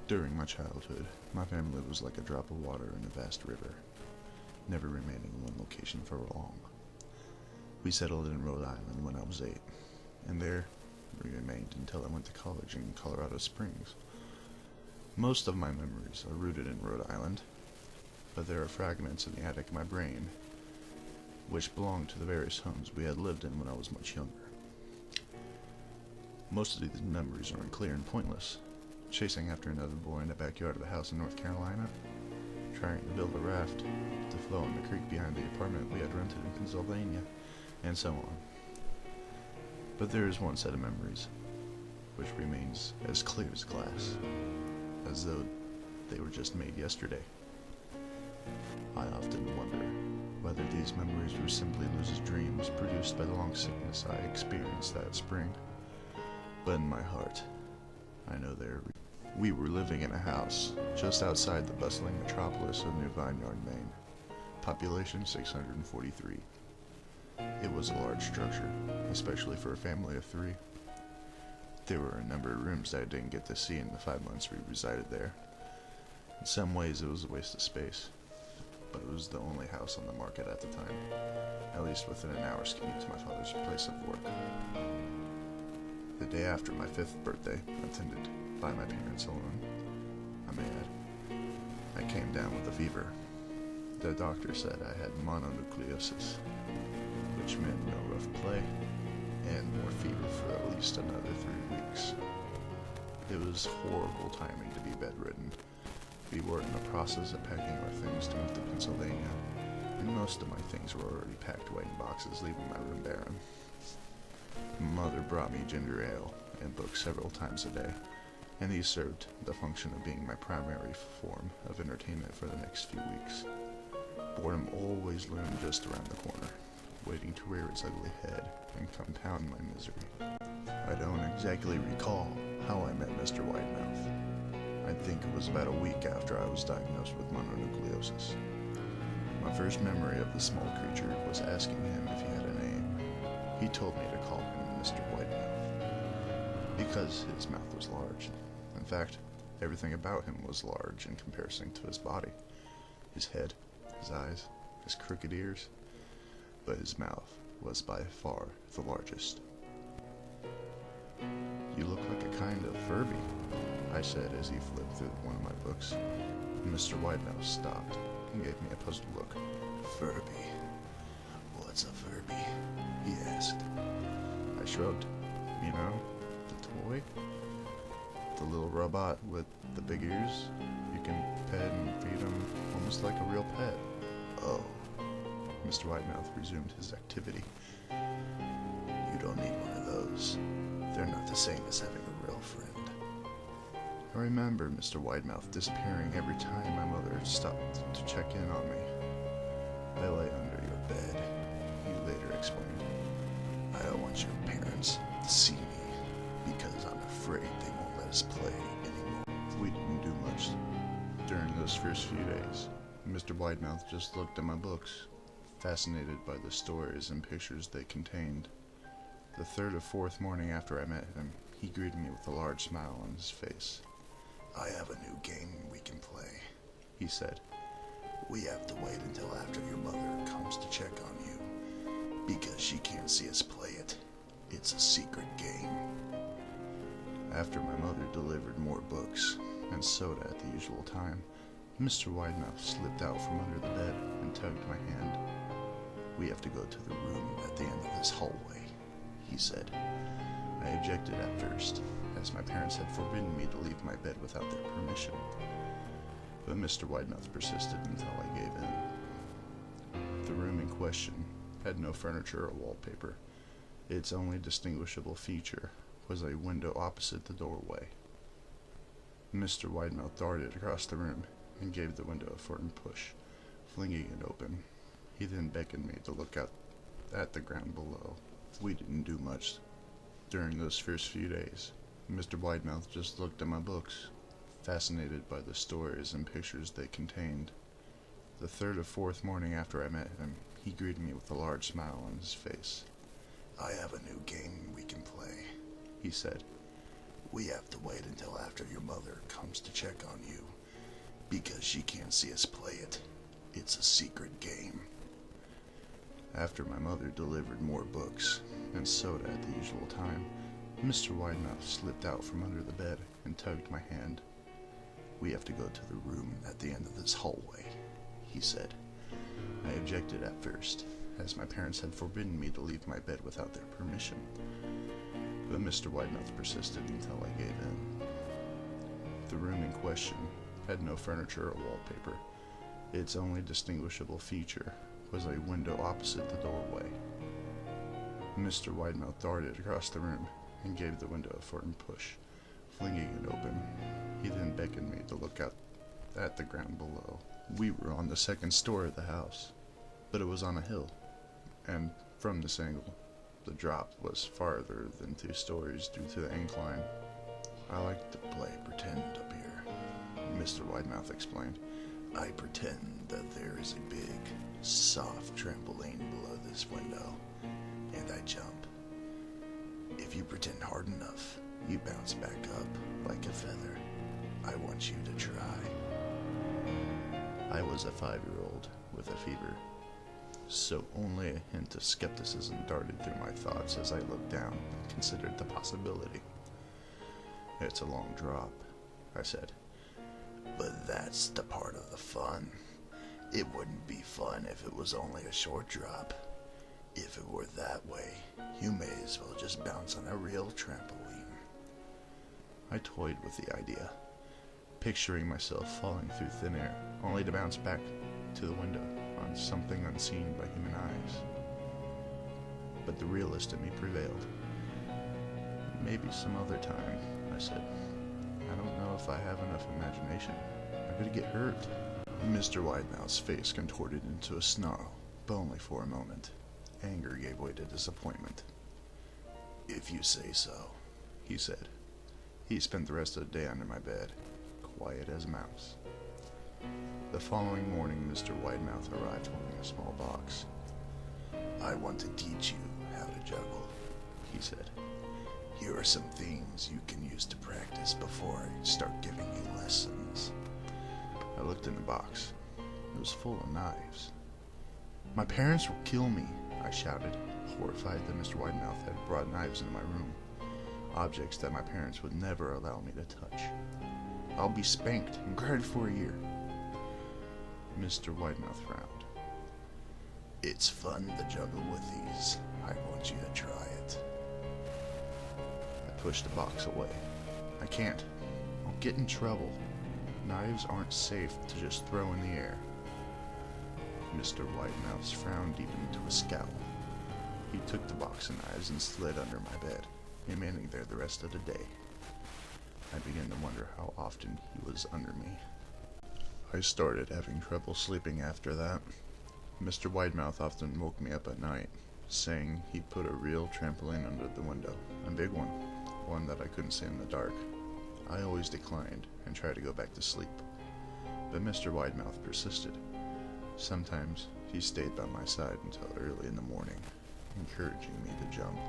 During my childhood, my family was like a drop of water in a vast river, never remaining in one location for long. We settled in Rhode Island when I was 8, and there we remained until I went to college in Colorado Springs. Most of my memories are rooted in Rhode Island, but there are fragments in the attic of my brain which belong to the various homes we had lived in when I was much younger. Most of these memories are unclear and pointless. Chasing after another boy in the backyard of a house in North Carolina, trying to build a raft to flow in the creek behind the apartment we had rented in Pennsylvania, and so on. But there is one set of memories which remains as clear as glass, as though they were just made yesterday. I often wonder whether these memories were simply lucid dreams produced by the long sickness I experienced that spring. But in my heart, I know they are real. We were living in a house just outside the bustling metropolis of New Vineyard, Maine. Population 643. It was a large structure, especially for a family of 3. There were a number of rooms that I didn't get to see in the 5 months we resided there. In some ways it was a waste of space, but it was the only house on the market at the time, at least within an hour's commute to my father's place of work. The day after my 5th birthday, attended by my parents alone, I may add, I came down with a fever. The doctor said I had mononucleosis, which meant no rough play, and more fever for at least another 3 weeks. It was horrible timing to be bedridden. We were in the process of packing our things to move to Pennsylvania, and most of my things were already packed away in boxes, leaving my room barren. Mother brought me ginger ale and books several times a day, and these served the function of being my primary form of entertainment for the next few weeks. Boredom always loomed just around the corner, waiting to rear its ugly head and compound my misery. I don't exactly recall how I met Mr. Widemouth. I think it was about a week after I was diagnosed with mononucleosis. My first memory of the small creature was asking him if he had a name. He told me to call him Mr. Widemouth, because his mouth was large. In fact, everything about him was large in comparison to his body. His head, his eyes, his crooked ears, but his mouth was by far the largest. "You look like a kind of Furby," I said as he flipped through one of my books. Mr. Widemouth stopped and gave me a puzzled look. "Furby? What's a Furby?" he asked. I shrugged. "You know, the toy? The little robot with the big ears? You can pet and feed him almost like a real pet." "Oh." Mr. Widemouth resumed his activity. "You don't need one of those. They're not the same as having a real friend." I remember Mr. Widemouth disappearing every time my mother stopped to check in on me. "I lay under your bed," he later explained. "I don't want your parents to see me because I'm afraid they won't let us play anymore." We didn't do much during those first few days. Mr. Widemouth just looked at my books, fascinated by the stories and pictures they contained. The 3rd or 4th morning after I met him, he greeted me with a large smile on his face. "I have a new game we can play," he said. "We have to wait until after your mother comes to check on you, because she can't see us play it. It's a secret game." After my mother delivered more books and soda at the usual time, Mr. Widemouth slipped out from under the bed and tugged my hand. "We have to go to the room at the end of this hallway," he said. I objected at first, as my parents had forbidden me to leave my bed without their permission. But Mr. Widemouth persisted until I gave in. The room in question had no furniture or wallpaper. Its only distinguishable feature was a window opposite the doorway. Mr. Widemouth darted across the room and gave the window a firm push, flinging it open. He then beckoned me to look out at the ground below. We didn't do much during those first few days. Mr. Widemouth just looked at my books, fascinated by the stories and pictures they contained. The 3rd or 4th morning after I met him, he greeted me with a large smile on his face. "I have a new game we can play," he said. "We have to wait until after your mother comes comes to check on you, because she can't see us play it. It's a secret game. After my mother delivered more books and soda at the usual time, Mr. Widemouth slipped out from under the bed and tugged my hand. "We have to go to the room at the end of this hallway," he said. I objected at first, as my parents had forbidden me to leave my bed without their permission. But Mr. Widemouth persisted until I gave in. The room in question had no furniture or wallpaper. Its only distinguishable feature was a window opposite the doorway. Mr. Widemouth darted across the room and gave the window a firm push, flinging it open. He then beckoned me to look out at the ground below. We were on the second story of the house, but it was on a hill, and from this angle, the drop was farther than 2 stories due to the incline. "I like to play pretend up here," Mr. Widemouth explained. "I pretend that there is a big, soft trampoline below this window, and I jump. If you pretend hard enough, you bounce back up like a feather. I want you to try." I was a 5-year-old with a fever, so only a hint of skepticism darted through my thoughts as I looked down and considered the possibility. "It's a long drop," I said. "But that's the part of the fun. It wouldn't be fun if it was only a short drop. If it were that way, you may as well just bounce on a real trampoline." I toyed with the idea, picturing myself falling through thin air, only to bounce back to the window on something unseen by human eyes. But the realist in me prevailed. "Maybe some other time," I said. "I don't know if I have enough imagination. I'm going to get hurt." Mr. Widemouth's face contorted into a snarl, but only for a moment. Anger gave way to disappointment. "If you say so," he said. He spent the rest of the day under my bed, quiet as a mouse. The following morning, Mr. Widemouth arrived holding a small box. "I want to teach you how to juggle," he said. "Here are some things you can use to practice before I start giving you lessons." I looked in the box. It was full of knives. "My parents will kill me," I shouted, horrified that Mr. Widemouth had brought knives into my room, objects that my parents would never allow me to touch. "I'll be spanked and guarded for a year." Mr. Widemouth frowned. "It's fun to juggle with these. I want you to try it." I pushed the box away. "I can't. I'll get in trouble. Knives aren't safe to just throw in the air." Mr. Widemouth's frown deepened to a scowl. He took the box of knives and slid under my bed, remaining there the rest of the day. I began to wonder how often he was under me. I started having trouble sleeping after that. Mr. Widemouth often woke me up at night, saying he'd put a real trampoline under the window, a big one that I couldn't see in the dark. I always declined and tried to go back to sleep, but Mr. Widemouth persisted. Sometimes he stayed by my side until early in the morning, encouraging me to jump.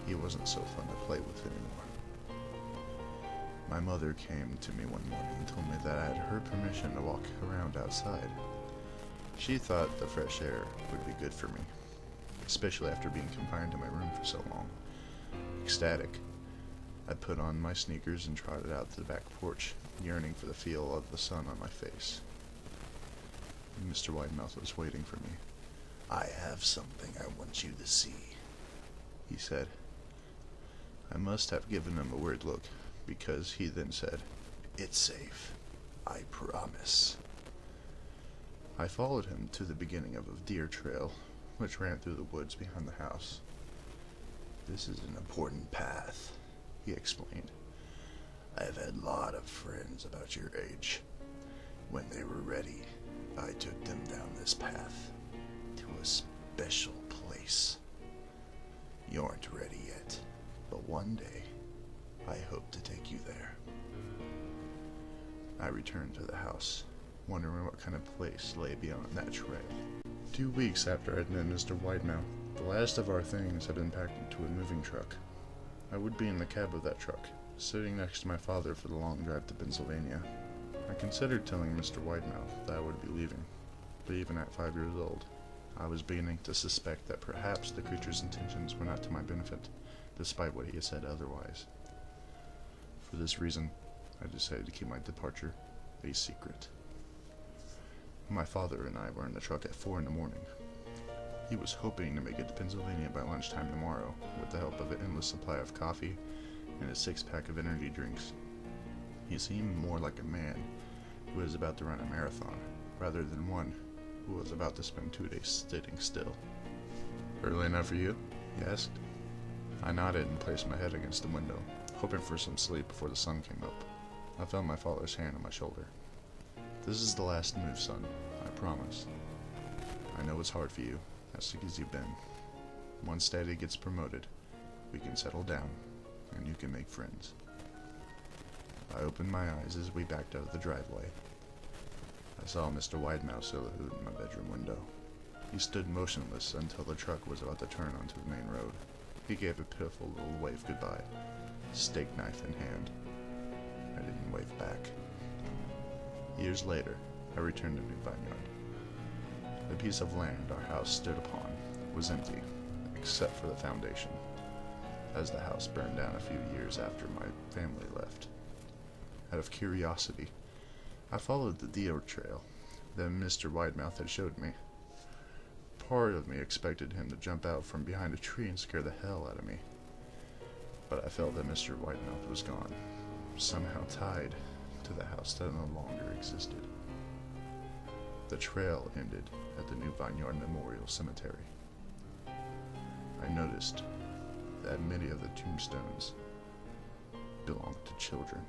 He wasn't so fun to play with anymore. My mother came to me one morning and told me that I had her permission to walk around outside. She thought the fresh air would be good for me, especially after being confined to my room for so long. Ecstatic, I put on my sneakers and trotted out to the back porch, yearning for the feel of the sun on my face. Mr. Widemouth was waiting for me. "I have something I want you to see," he said. I must have given him a weird look, because he then said, "It's safe. I promise." I followed him to the beginning of a deer trail, which ran through the woods behind the house. "This is an important path," he explained. "I've had a lot of friends about your age. When they were ready, I took them down this path to a special place. You aren't ready yet, but one day, I hope to take you there." I returned to the house, wondering what kind of place lay beyond that trail. 2 weeks after I'd met Mr. Widemouth, the last of our things had been packed into a moving truck. I would be in the cab of that truck, Sitting next to my father for the long drive to Pennsylvania, I considered telling Mr. Widemouth that I would be leaving, but even at 5 years old, I was beginning to suspect that perhaps the creature's intentions were not to my benefit, despite what he had said otherwise. For this reason, I decided to keep my departure a secret. My father and I were in the truck at 4 in the morning. He was hoping to make it to Pennsylvania by lunchtime tomorrow, with the help of an endless supply of coffee and a 6-pack of energy drinks. He seemed more like a man who was about to run a marathon, rather than one who was about to spend 2 days sitting still. "Early enough for you?" he asked. I nodded and placed my head against the window, hoping for some sleep before the sun came up. I felt my father's hand on my shoulder. "This is the last move, son, I promise. I know it's hard for you, as sick as you've been. Once Daddy gets promoted, we can settle down, and you can make friends." I opened my eyes as we backed out of the driveway. I saw Mr. Widemouth silhouette in my bedroom window. He stood motionless until the truck was about to turn onto the main road. He gave a pitiful little wave goodbye, steak knife in hand. I didn't wave back. Years later, I returned to New Vineyard. The piece of land our house stood upon was empty, except for the foundation, as the house burned down a few years after my family left. Out of curiosity, I followed the deer trail that Mr. Widemouth had showed me. Part of me expected him to jump out from behind a tree and scare the hell out of me, but I felt that Mr. Widemouth was gone, somehow tied to the house that no longer existed. The trail ended at the New Vineyard Memorial Cemetery. I noticed that many of the tombstones belonged to children.